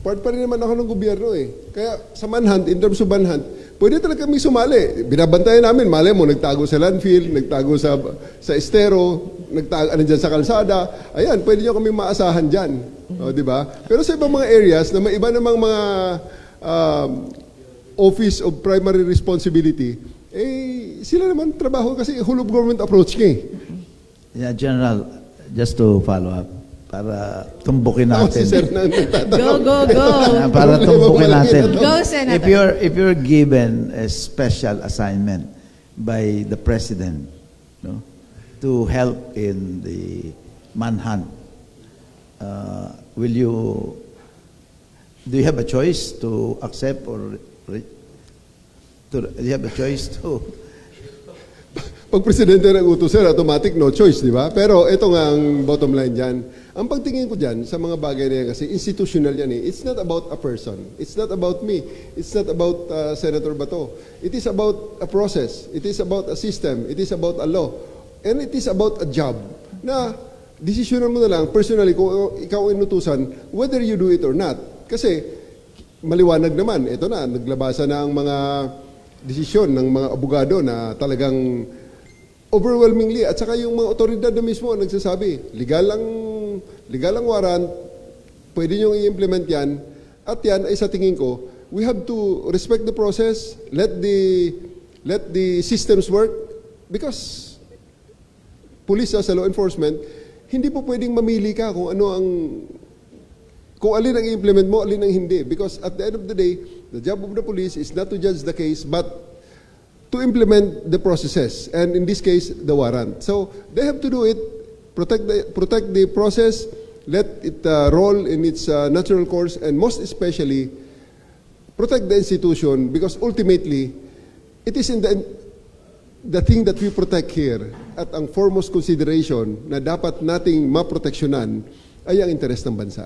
part pa rin naman ako ng gobyerno eh. Kaya sa manhunt, in terms of manhunt, pwede talaga kami sumali. Binabantayan namin, malay mo, nagtago sa landfill, nagtago sa estero, nagtago dyan sa kalsada. Ayan, pwede nyo kami maasahan dyan. O, di ba? Pero sa ibang mga areas na may iba namang mga Office of Primary Responsibility, eh, sila naman trabaho kasi whole of government approach nga eh. Yeah, General, just to follow up, para tumbukin natin. Si Sir na nagtatanong. Go, go, go. Para tumbukin natin. Go, Senator. If you're given a special assignment by the President, no, to help in the manhunt, do you have a choice to accept or do you have a choice to... Pag presidente ng utos, sir, automatic, no choice, di ba? Pero ito nga ang bottom line dyan. Ang pagtingin ko dyan sa mga bagay na yan kasi institutional yan eh. It's not about a person. It's not about me. It's not about Senator Bato. It is about a process. It is about a system. It is about a law. And it is about a job na desisyonan mo na lang, personally, kung ikaw ang inutusan, whether you do it or not. Kasi maliwanag naman, ito na, naglabasa na ang mga desisyon ng mga abogado na talagang overwhelmingly, at saka yung mga otoridad na mismo nagsasabi, legal ang warrant, pwede nyo i-implement yan, at yan ay sa tingin ko, we have to respect the process, let the systems work, because police sa law enforcement, hindi po pwedeng mamili ka kung alin ang i-implement mo, alin ang hindi. Because at the end of the day, the job of the police is not to judge the case, but to implement the processes, and in this case, the warrant. So they have to do it, protect the process, let it roll in its natural course, and most especially, protect the institution, because ultimately, it is in the thing that we protect here, at ang foremost consideration na dapat nating maproteksyonan ay ang interes ng bansa.